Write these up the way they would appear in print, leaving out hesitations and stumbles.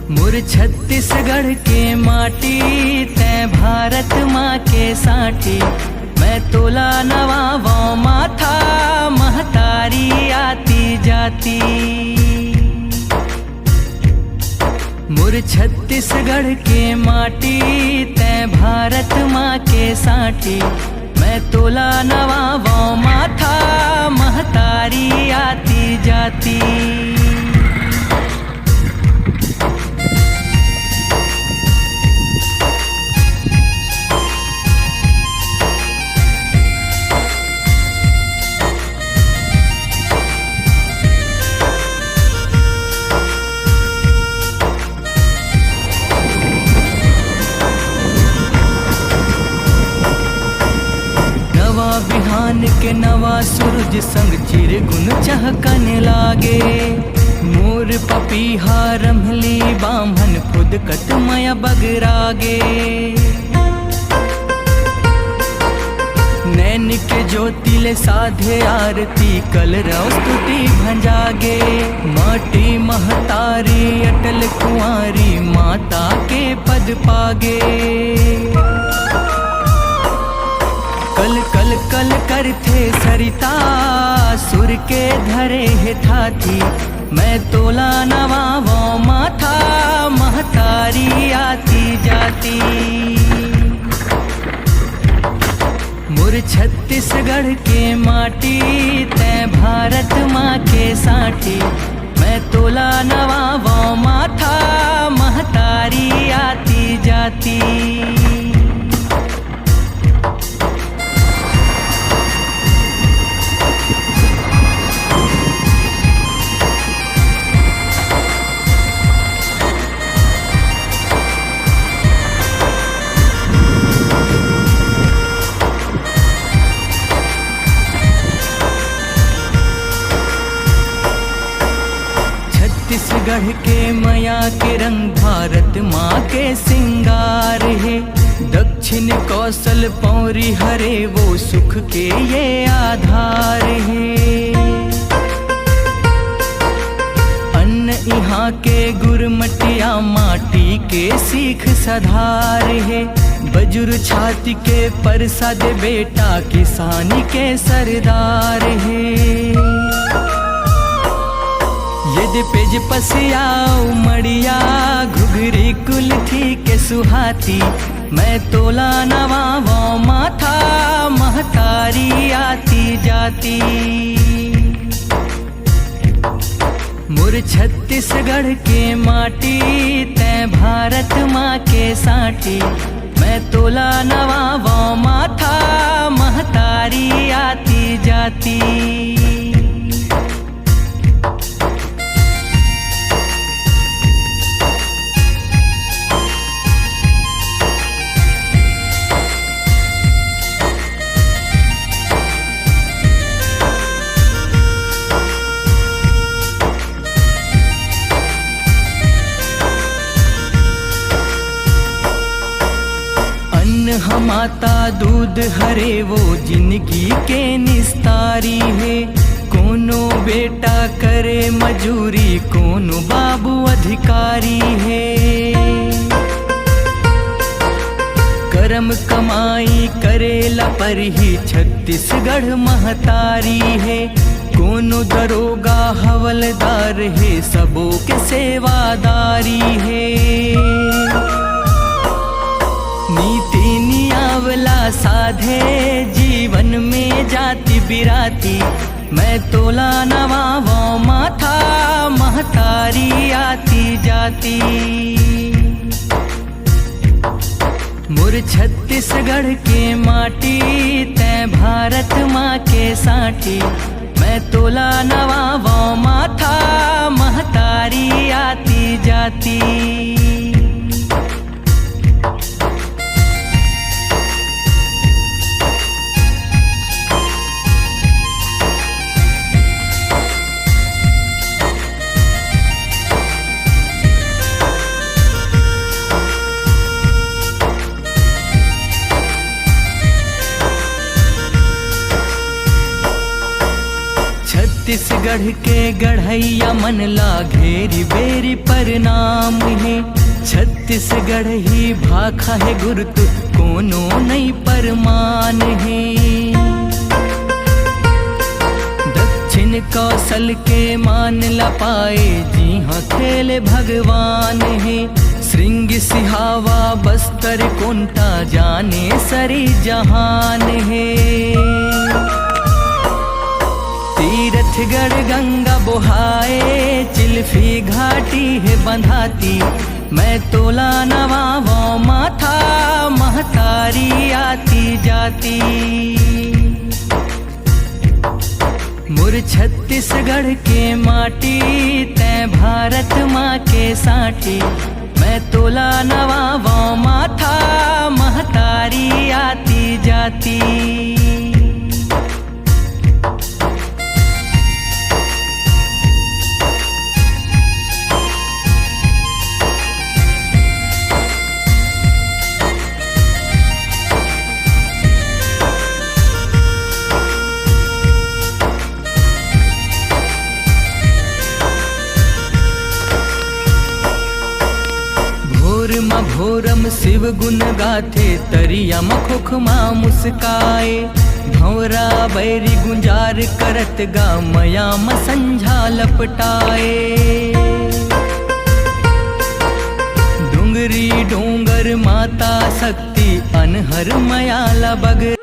मोर छत्तीसगढ़ के माटी तै भारत माँ के साथी। मैं तोला नवावो माथा महतारी आती जाती। मोर छत्तीसगढ़ के माटी तै भारत माँ के साथी। मैं तोला नवावो माथा महतारी आती जाती। बिहान के नवा सूरज संग चिर गुन चहकने लागे। मोर पपीहा रमली बामन खुद कतमय बगरागे। नैन के ज्योतिले साधे आरती कल स्तुति भंजागे। माटी महतारी अटल कुंवारी माता के पद पागे। कल कल कल करथे सरिता सुर के धरे हे थाथी। मैं तोला नवावो माथा महतारी आती जाती। मोर छत्तीसगढ़ के माटी तै भारत माँ के साथी। मैं तोला नवावो माथा महतारी आती जाती। छत्तीसगढ़ के मया के रंग भारत माँ के सिंगार है। दक्षिण कौशल पौरी हरे वो सुख के ये आधार है। अन्न यहाँ के गुरमटिया माटी के सीख सधार है। बजुर छाती के परसाद बेटा किसानी के सरदार है। यदि पेज पसियाओ मड़िया घुघरी कुल्थी के सुहाती। मैं तोला नवावो माथा महतारी आती जाती। मोर छत्तीसगढ़ के माटी तै भारत माँ के साथी। मैं तोला नवावो माथा महतारी आती जाती। माता दूध हरे वो जिंदगी के निस्तारी है। कोनो बेटा करे मजूरी कोनो बाबू अधिकारी है। कर्म कमाई करेला पर ही छत्तीसगढ़ महतारी है। कोनो दरोगा हवलदार है सबों के सेवादारी है। नीति नियावला साधे जीवन में जाति बिराती। मैं तोला नवावो माथा महतारी आती जाती। मोर छत्तीसगढ़ के माटी तै भारत माँ के साथी। मैं तोला नवावो माथा महतारी आती जाती। छत्तीसगढ़ छत्तीसगढ़ के गढ़ैया मन ला घेरी बेरी प्रणाम है। छत्तीसगढ़ ही भाखा है गुरुतु कोनो नहीं परमान है। दक्षिण कौशल के मान ला पाए जी हाँ खेले भगवान है। श्रृंग सिहावा बस्तर कोंटा जाने सरी जहान है। तीरथगढ़ गंगा बोहाए चिल्फी घाटी है बंधाती। मैं तोला नवावा माथा महतारी आती जाती। मुर छत्तीसगढ़ के माटी तै भारत माँ के साटी। मैं तोला नवावा माथा महतारी आती जाती। भोरम शिव गुण गाथे तरिया मखोखमा मुस्काए। भंवरा बैरी गुंजार करत गा मया मसंझा लपटाए। डुंगरी डोंगर माता शक्ति अनहर मयाला बग।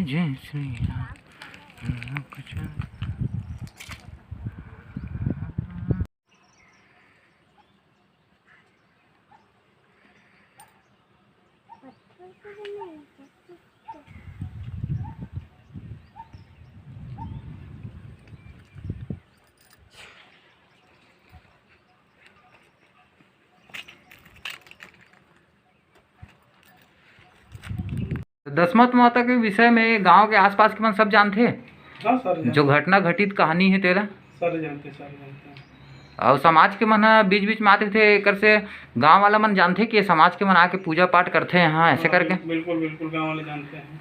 जय श्री राम कुछ दशमत माता के विषय में गांव के आसपास के मन सब जानते हैं। हाँ सर जो घटना घटित कहानी है तेरा सर जानते हैं। और समाज के मन बीच बीच में आते थे कर से गांव वाला मन जानते कि समाज के मन आके पूजा पाठ करते हैं। हाँ ऐसे करके बिल्कुल बिल्कुल गांव वाले जानते हैं।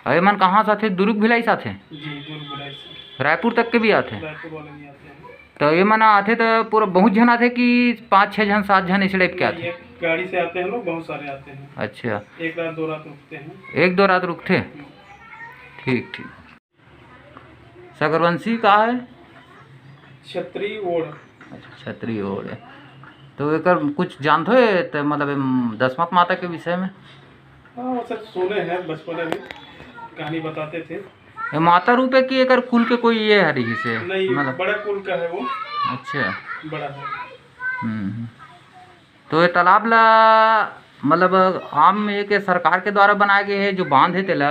अरे मन कहाँ से आते? दुर्ग भिलाई से आते? जी दुर्ग भिलाई से। रायपुर तक के भी आते? रायपुर वाले भी आते हैं। तो ये मन आते तो पूरा बहुत जन आते कि 5-6 जन 7 जन इस टाइप के आते? गाड़ी से आते हैं लोग, बहुत सारे आते हैं। अच्छा, एक रात 2 रात रुकते हैं। 1-2 रात रुकते? ठीक ठीक। सकरवंशी कहाँ है? छतरी ओढ़। अच्छा छतरी ओढ़ है। तो एक कुछ जानते हो तो मतलब दशमत माता के विषय में? हाँ वो सर सुने हैं, बचपन में कहानी बताते थे। ये माता रूप है कि एक कुल के कोई ये है रही से? नहीं मतलब बड़ा कुल का है वो। अच्छा बड़ा है। तो ये तालाब ला मतलब आम एक सरकार के द्वारा बनाए गए है जो बांध है तेला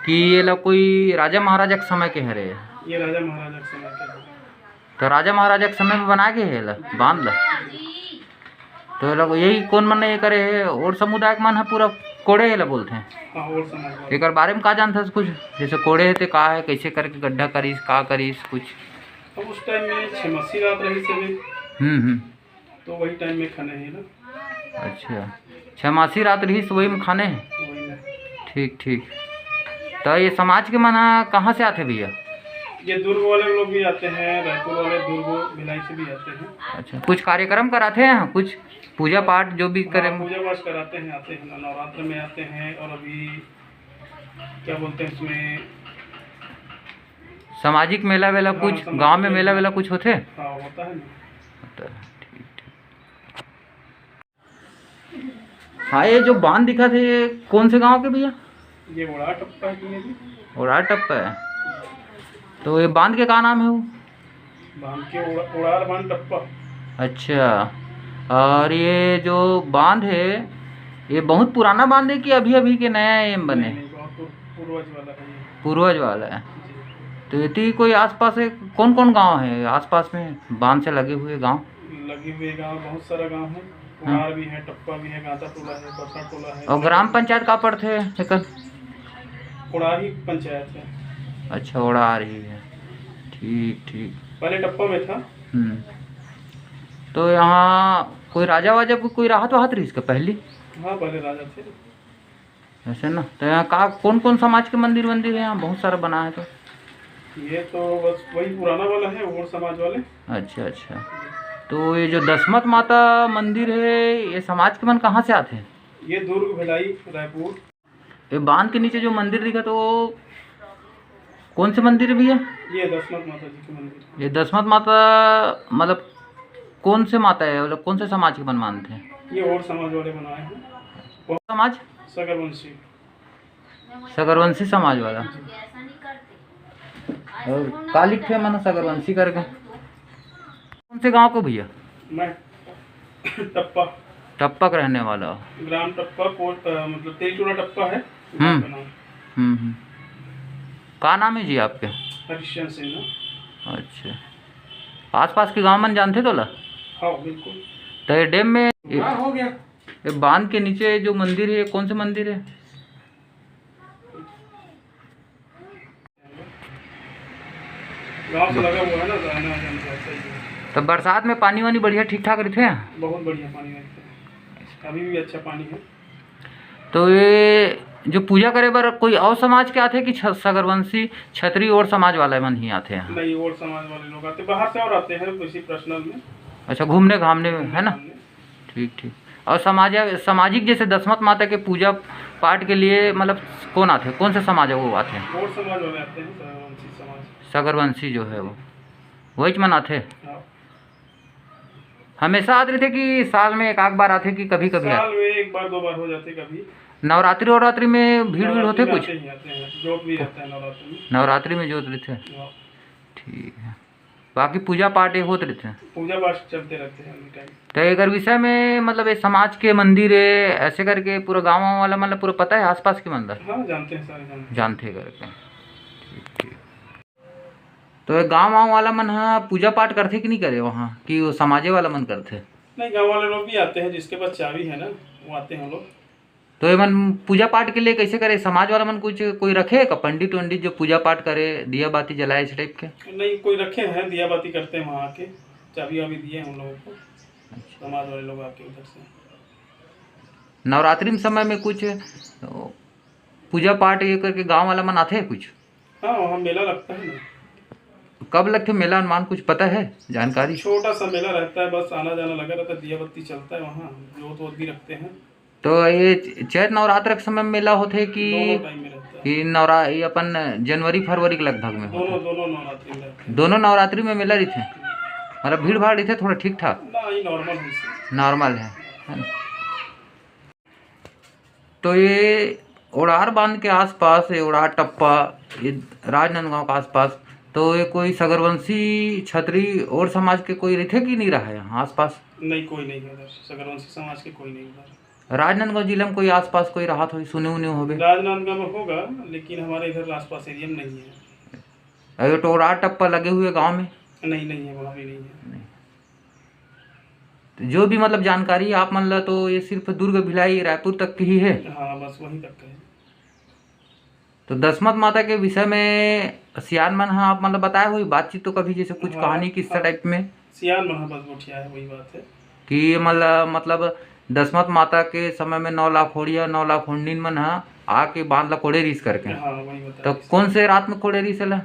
कि ये ला कोई राजा महाराजा के समय के है रे? ये राजा महाराजा के समय के है। तो राजा महाराजा के समय में बनाए गए है ला बांध ला। तो ये लोग यही कौन मन ये करे है और समुदाय के मन है पूरा कोड़े है ला बोलते हैं। हाँ और समुदाय एक बारे में का जानता है कुछ? जैसे कोड़े है तो का है, कैसे करके गड्ढा करीस का करीस कुछ? अब उस टाइम में छिमसी रात रही से तो वही टाइम में खाने हैं ना। अच्छा 6 रात रही तो वही में खाने हैं। वही ना। ठीक ठीक। तो ये समाज के मना कहाँ से आते भैया? ये दुर्ग वाले लोग भी आते हैं, रायपुर वाले दुर्ग भिलाई से भी आते हैं। अच्छा कुछ कार्यक्रम कराते हैं, कुछ पूजा पाठ जो भी करें? पूजा पाठ कराते हैं, आते हैं नवरात्र में आते हैं। और अभी क्या बोलते हैं उसमें सामाजिक मेला वेला कुछ गांव में मेला वेला कुछ होते? हाँ होता है ना। हाँ ये जो बांध दिखा थे ये कौन से गांव के भैया? ये ओड़ा टप्पा है। ओड़ा टप्पा है। तो ये बांध के क्या नाम है वो? बांध के ओड़ार बांध टप्पा। अच्छा और ये जो बांध है ये बहुत पुराना बांध है कि अभी अभी के नया एम बने? पूर्वज वाला है। पूर्वज वाला है। तो ये कोई आसपास है कौन कौन गांव है आसपास में बांध से लगे हुए गांव? लगे हुए गांव बहुत सारा गांव है। ओड़ार भी है, टप्पा भी है, गाता टोला है, बरसा टोला है। और ग्राम पंचायत का पड़ते हैं? ओड़ार ही पंचायत है। अच्छा ओड़ा आ रही है। ठीक ठीक। पहले टप्पा में था। तो यहाँ कोई राजा वाजा को कोई राहत वाहत रही इसका पहली? हाँ पहले राजा थे। ऐसे ना। तो यहाँ का कौन कौन समाज के मंदिर है यहाँ? बहुत सारा बना है। तो ये तो बस वही पुराना वाला है, और समाज वाले। अच्छा अच्छा। तो ये जो दशमत माता मंदिर है, ये समाज के मन कहाँ से आते हैं? ये दुर्ग, भिलाई, रायपुर। ये बांध के नीचे जो मंदिर दिखा, तो कौन से मंदिर भी है? ये दशमत माता जी के मंदिर। ये दशमत माता मतलब कौन से माता है, मतलब कौन से समाज के मन मानते हैं? ये और समाज वाले बनाए हैं। कौन समाज? सगरवंशी। सगरवंशी समाज वाला। और का लिखे मन सगरवंशी करके? कौन से गांव को भैया? मैं टप्पा। टप्पा का रहने वाला। ग्राम टप्पा, पोस्ट मतलब तेलचूड़ा टप्पा है गाँव का नाम। का नाम है जी आपके? हरिश्चंद्र सिंह। अच्छा। आसपास के गांव मन जानते तो ला? हाँ बिल्कुल। तो ये डैम में हो गया। ये बांध के नीचे जो मंदिर है, ये कौन से मंदिर है? गाँव से लगा हुआ है ना, तो आना जाना सही है। तो बरसात में पानी वानी बढ़िया ठीक ठाक रहते हैं? बहुत बढ़िया पानी रहता है, अभी भी अच्छा पानी है। तो ये जो पूजा करे बर कोई और समाज के आते हैं कि सगरवंशी क्षत्रिय और समाज वाले मन ही आते हैं? नहीं, और समाज वाले लोग आते, बाहर से और आते हैं किसी पर्सनल में। अच्छा, घूमने घामने में है ना। ठीक ठीक। और सामाजिक जैसे दशमत माता के पूजा पाठ के लिए मतलब कौन आते हैं, कौन से समाज है वो आते हैं? और समाज वाले आते हैं, सगरवंशी समाज। सगरवंशी जो है वो वही मन आते हैं। हाँ। हमेशा आते थे कि साल में एक आध बार आते कि कभी कभी? साल में एक बार दो बार हो जाते कभी। नवरात्रि में भीड़ होते कुछ? आते हैं, जोत भी रहता है नवरात्रि में। नवरात्रि में जोत रहते हैं। ठीक है। बाकी पूजा पाठ ये होते रहते हैं? पूजा पाठ चलते रहते हैं एनी टाइम। तो अगर विषय में मतलब ये समाज के मंदिर है ऐसे करके पूरा गाँव वाला मतलब पूरा पता है आसपास के मंदिर? हाँ जानते हैं, सारे जानते करके। ठीक ठीक। तो गाँव वाला मन हाँ पूजा पाठ करते कि नहीं करे वहाँ, कि वो समाजे वाला मन करते? नहीं, गाँव वाले लोग भी आते हैं, जिसके पास चाबी है ना वो आते हैं लोग। तो ये मन पूजा पाठ के लिए कैसे करे? समाज वाला मन कुछ कोई रखे का पंडित वंडित जो पूजा पाठ करे, दिया बाती जलाए इस टाइप के? नहीं, कोई रखे हैं, दिया बाती करते हैं वहाँ आके, चाबी वाबी दिए हैं उन लोगों को। समाज वाले लोग आके उधर से। नवरात्रि में समय में कुछ पूजा पाठ ये करके गांव वाला मन आते हैं कुछ? हाँ, वहाँ मेला लगता है ना। कब लगते मेला अनुमान कुछ पता है, जानकारी? छोटा सा मेला रहता है, बस आना जाना लगा रहता है, दिया बत्ती चलता है वहाँ, जोत वोत भी रखते हैं। तो ये चैत नवरात्र के समय में मेला होते है कि दोनों टाइम में रहता है। कि ये अपन जनवरी फरवरी के लगभग में? दोनों नवरात्रि में रहते हैं। दोनों नवरात्रि में मेला रहते हैं? मतलब भीड़ भाड़ रहते थोड़ा ठीक ठाक? नहीं, नॉर्मल है। नॉर्मल है ना? तो ये ओड़ार बांध के आसपास, ये ओड़ार टप्पा, ये राजनांदगांव के आसपास, तो ये कोई सगरवंशी क्षत्रिय और समाज के कोई रहते कि नहीं रहा है यहाँ आसपास? नहीं, कोई नहीं है उधर, सगरवंशी समाज के कोई नहीं उधर। राजनांदगांव जिले में कोई आसपास कोई राहत हो सुने उन्हें हो? राजनांदगांव में होगा, लेकिन हमारे इधर आसपास एरिया में नहीं है। अरे तो ओड़ार टप्पा लगे हुए गाँव में? नहीं है, वहाँ भी नहीं है। नहीं। तो जो भी मतलब जानकारी आप मान ला, तो ये सिर्फ दुर्ग भिलाई रायपुर तक की ही है? हाँ, बस वहीं तक है। तो दशमत माता के विषय में सियान मन हाँ आप मतलब बताए हुई बातचीत तो कभी जैसे कुछ कहानी किस्सा टाइप में? सियान मन बस गोठिया है, वही बात है कि मतलब दशमत माता के समय में 9 लाख होड़िया 9 लाख होंडिन मन हाँ आके बांध ला कोड़े रीस करके। हाँ, वही बता। तो कौन से रात में कोड़े रीस ला?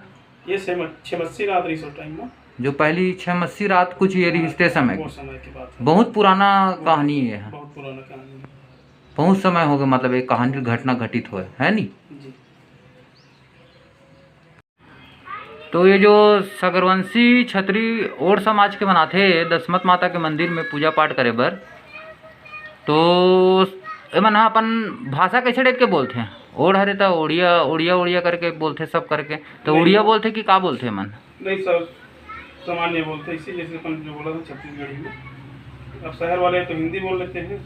ये छमस्सी रात रही टाइम में, जो पहली छमस्सी रात कुछ ये रिश्ते समय बहुत समय की बात है। बहुत पुराना कहानी है, बहुत पुराना कहानी है। बहुत समय हो गया मतलब एक कहानी घटना घटित हुआ है नहीं जी। तो ये जो सगरवंशी क्षत्रिय और समाज के बनाते दशमत माता के मंदिर में पूजा पाठ करे बर, तो मन अपन भाषा कैसे टाइप के बोलते हैं? ओढ़ हरे तो ओड़िया करके बोलते सब करके, तो उड़िया बोलते कि का बोलते मन? नहीं सर, सामान्य बोलते हैं, इसी जैसे अपन जो बोला था छत्तीसगढ़ी में। अब शहर वाले तो हिंदी बोल लेते हैं।